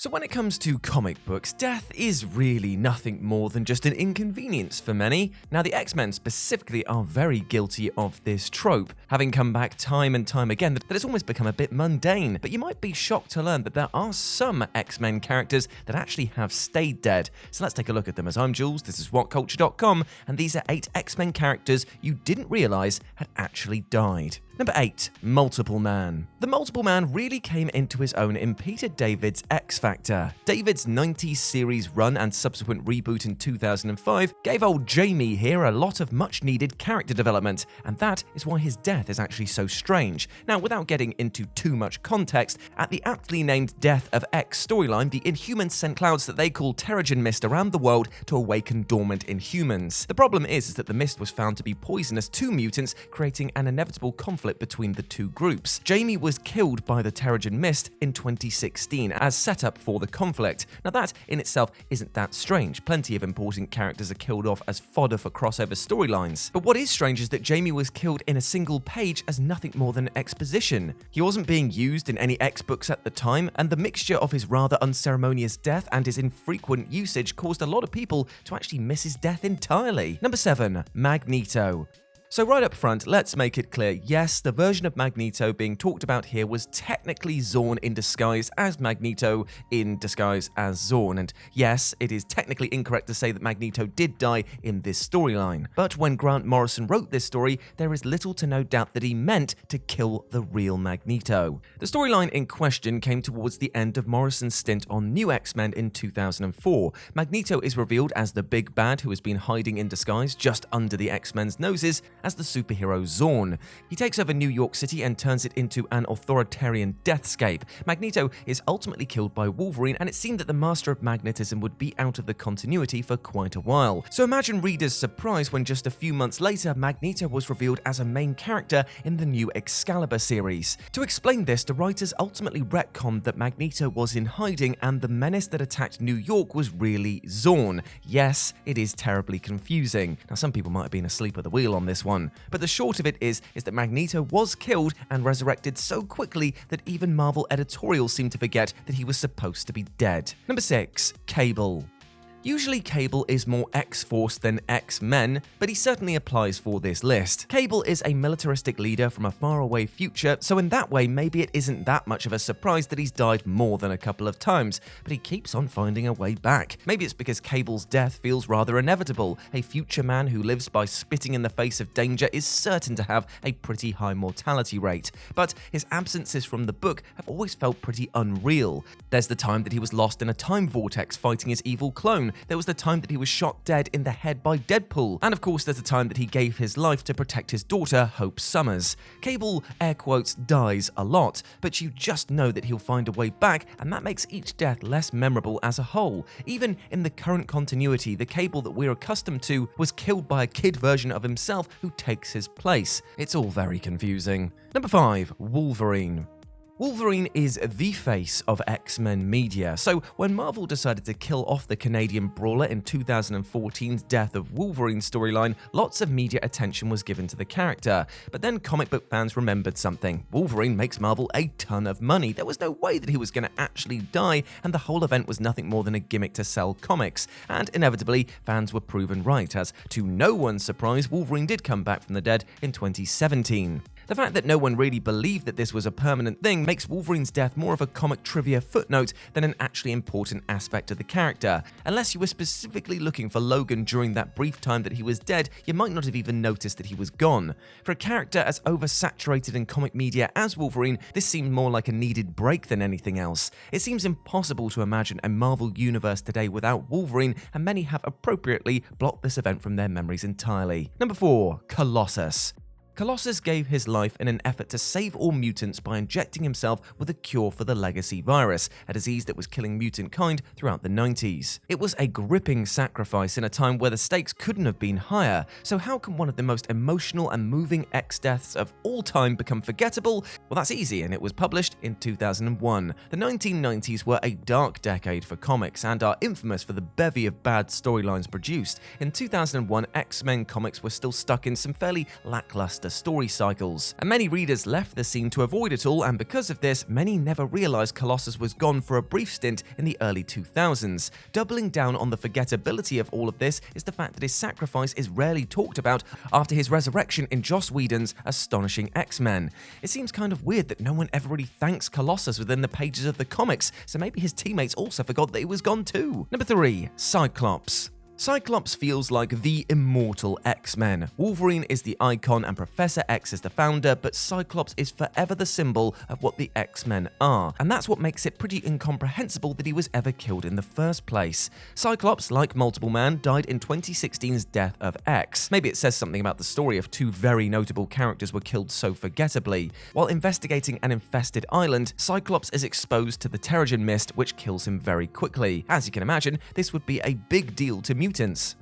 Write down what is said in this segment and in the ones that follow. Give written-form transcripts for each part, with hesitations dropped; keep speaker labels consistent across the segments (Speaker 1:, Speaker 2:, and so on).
Speaker 1: So when it comes to comic books, death is really nothing more than just an inconvenience for many. Now the X-Men specifically are very guilty of this trope, having come back time and time again that it's almost become a bit mundane. But you might be shocked to learn that there are some X-Men characters that actually have stayed dead. So let's take a look at them. As I'm Jules, this is WhatCulture.com, and these are 8 X-Men characters you didn't realise had actually died. Number 8. Multiple Man. The Multiple Man really came into his own in Peter David's X Factor. David's 90s series run and subsequent reboot in 2005 gave old Jamie here a lot of much-needed character development, and that is why his death is actually so strange. Now, without getting into too much context, at the aptly named Death of X storyline, the Inhumans sent clouds that they call Terrigen Mist around the world to awaken dormant Inhumans. The problem is that the mist was found to be poisonous to mutants, creating an inevitable conflict between the two groups. Jamie was killed by the Terrigen Mist in 2016 as setup for the conflict. Now that in itself isn't that strange. Plenty of important characters are killed off as fodder for crossover storylines. But what is strange is that Jamie was killed in a single page as nothing more than exposition. He wasn't being used in any X books at the time, and the mixture of his rather unceremonious death and his infrequent usage caused a lot of people to actually miss his death entirely. Number 7. Magneto. So right up front, let's make it clear, yes, the version of Magneto being talked about here was technically Zorn in disguise as Magneto in disguise as Zorn, and yes, it is technically incorrect to say that Magneto did die in this storyline. But when Grant Morrison wrote this story, there is little to no doubt that he meant to kill the real Magneto. The storyline in question came towards the end of Morrison's stint on New X-Men in 2004. Magneto is revealed as the big bad who has been hiding in disguise just under the X-Men's noses as the superhero Zorn. He takes over New York City and turns it into an authoritarian deathscape. Magneto is ultimately killed by Wolverine, and it seemed that the master of magnetism would be out of the continuity for quite a while. So imagine readers' surprise when just a few months later, Magneto was revealed as a main character in the new Excalibur series. To explain this, the writers ultimately retconned that Magneto was in hiding and the menace that attacked New York was really Zorn. Yes, it is terribly confusing. Now, some people might have been asleep at the wheel on this one, but the short of it is that Magneto was killed and resurrected so quickly that even Marvel editorials seem to forget that he was supposed to be dead. Number 6. Cable. Usually Cable is more X-Force than X-Men, but he certainly applies for this list. Cable is a militaristic leader from a faraway future, so in that way maybe it isn't that much of a surprise that he's died more than a couple of times, but he keeps on finding a way back. Maybe it's because Cable's death feels rather inevitable. A future man who lives by spitting in the face of danger is certain to have a pretty high mortality rate, but his absences from the book have always felt pretty unreal. There's the time that he was lost in a time vortex fighting his evil clone. There was the time that he was shot dead in the head by Deadpool, and of course there's the time that he gave his life to protect his daughter, Hope Summers. Cable, air quotes, dies a lot, but you just know that he'll find a way back, and that makes each death less memorable as a whole. Even in the current continuity, the Cable that we're accustomed to was killed by a kid version of himself who takes his place. It's all very confusing. Number 5. Wolverine. Wolverine is the face of X-Men media, so when Marvel decided to kill off the Canadian brawler in 2014's Death of Wolverine storyline, lots of media attention was given to the character. But then comic book fans remembered something. Wolverine makes Marvel a ton of money. There was no way that he was going to actually die, and the whole event was nothing more than a gimmick to sell comics. And inevitably, fans were proven right, as to no one's surprise, Wolverine did come back from the dead in 2017. The fact that no one really believed that this was a permanent thing makes Wolverine's death more of a comic trivia footnote than an actually important aspect of the character. Unless you were specifically looking for Logan during that brief time that he was dead, you might not have even noticed that he was gone. For a character as oversaturated in comic media as Wolverine, this seemed more like a needed break than anything else. It seems impossible to imagine a Marvel universe today without Wolverine, and many have appropriately blocked this event from their memories entirely. Number 4. Colossus. Colossus gave his life in an effort to save all mutants by injecting himself with a cure for the legacy virus, a disease that was killing mutant kind throughout the 90s. It was a gripping sacrifice in a time where the stakes couldn't have been higher, so how can one of the most emotional and moving X-deaths of all time become forgettable? Well, that's easy, and it was published in 2001. The 1990s were a dark decade for comics and are infamous for the bevy of bad storylines produced. In 2001, X-Men comics were still stuck in some fairly lackluster the story cycles. And many readers left the scene to avoid it all, and because of this, many never realized Colossus was gone for a brief stint in the early 2000s. Doubling down on the forgettability of all of this is the fact that his sacrifice is rarely talked about after his resurrection in Joss Whedon's astonishing X-Men. It seems kind of weird that no one ever really thanks Colossus within the pages of the comics, so maybe his teammates also forgot that he was gone too. Number 3. Cyclops. Cyclops feels like the immortal X-Men. Wolverine is the icon and Professor X is the founder, but Cyclops is forever the symbol of what the X-Men are. And that's what makes it pretty incomprehensible that he was ever killed in the first place. Cyclops, like Multiple Man, died in 2016's Death of X. Maybe it says something about the story of two very notable characters were killed so forgettably. While investigating an infested island, Cyclops is exposed to the Terrigen Mist, which kills him very quickly. As you can imagine, this would be a big deal to mutants.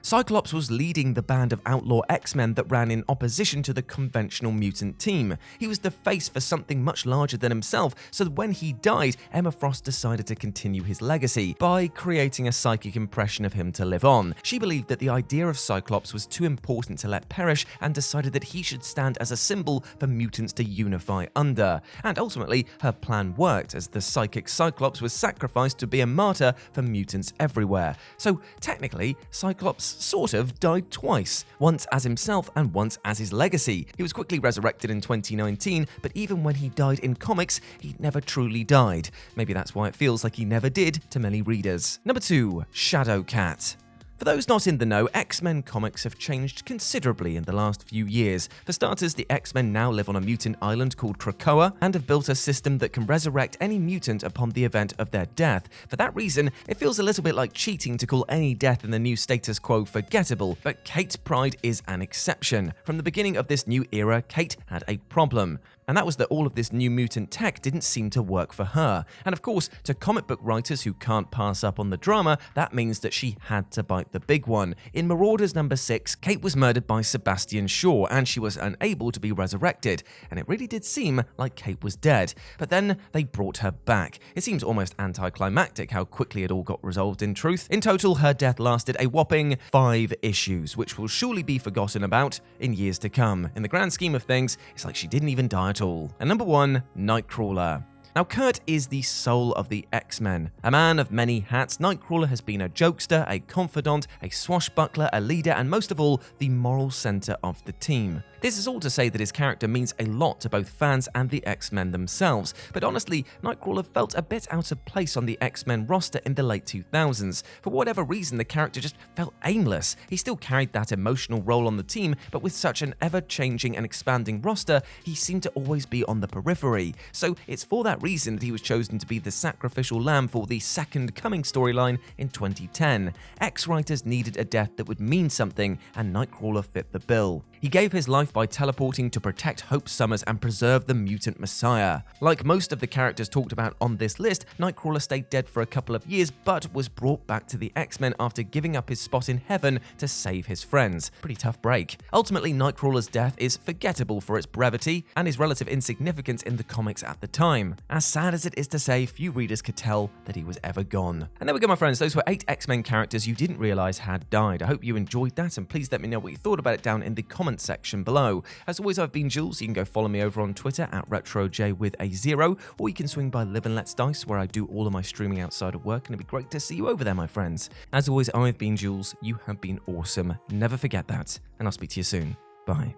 Speaker 1: Cyclops was leading the band of outlaw X-Men that ran in opposition to the conventional mutant team. He was the face for something much larger than himself, so that when he died, Emma Frost decided to continue his legacy by creating a psychic impression of him to live on. She believed that the idea of Cyclops was too important to let perish and decided that he should stand as a symbol for mutants to unify under. And ultimately, her plan worked, as the psychic Cyclops was sacrificed to be a martyr for mutants everywhere. So technically, Cyclops sort of died twice, once as himself and once as his legacy. He was quickly resurrected in 2019, but even when he died in comics, he never truly died. Maybe that's why it feels like he never did to many readers. Number 2. Shadowcat. For those not in the know, X-Men comics have changed considerably in the last few years. For starters, the X-Men now live on a mutant island called Krakoa and have built a system that can resurrect any mutant upon the event of their death. For that reason, it feels a little bit like cheating to call any death in the new status quo forgettable, but Kate Pryde is an exception. From the beginning of this new era, Kate had a problem. And that was that all of this new mutant tech didn't seem to work for her. And of course, to comic book writers who can't pass up on the drama, that means that she had to bite the big one. In Marauders number 6, Kate was murdered by Sebastian Shaw, and she was unable to be resurrected. And it really did seem like Kate was dead. But then they brought her back. It seems almost anticlimactic how quickly it all got resolved in truth. In total, her death lasted a whopping 5 issues, which will surely be forgotten about in years to come. In the grand scheme of things, it's like she didn't even die at all. And number 1, Nightcrawler. Now, Kurt is the soul of the X-Men. A man of many hats, Nightcrawler has been a jokester, a confidant, a swashbuckler, a leader, and most of all, the moral center of the team. This is all to say that his character means a lot to both fans and the X-Men themselves, but honestly, Nightcrawler felt a bit out of place on the X-Men roster in the late 2000s. For whatever reason, the character just felt aimless. He still carried that emotional role on the team, but with such an ever-changing and expanding roster, he seemed to always be on the periphery. So it's for that reason that he was chosen to be the sacrificial lamb for the Second Coming storyline in 2010. X-writers needed a death that would mean something, and Nightcrawler fit the bill. He gave his life by teleporting to protect Hope Summers and preserve the mutant messiah. Like most of the characters talked about on this list, Nightcrawler stayed dead for a couple of years, but was brought back to the X-Men after giving up his spot in heaven to save his friends. Pretty tough break. Ultimately, Nightcrawler's death is forgettable for its brevity and his relative insignificance in the comics at the time. As sad as it is to say, few readers could tell that he was ever gone. And there we go, my friends. Those were 8 X-Men characters you didn't realize had died. I hope you enjoyed that, and please let me know what you thought about it down in the comments section below. As always, I've been Jules. You can go follow me over on Twitter at RetroJ with a 0, or you can swing by Live and Let's Dice, where I do all of my streaming outside of work, and it'd be great to see you over there, my friends. As always, I've been Jules. You have been awesome. Never forget that, and I'll speak to you soon. Bye.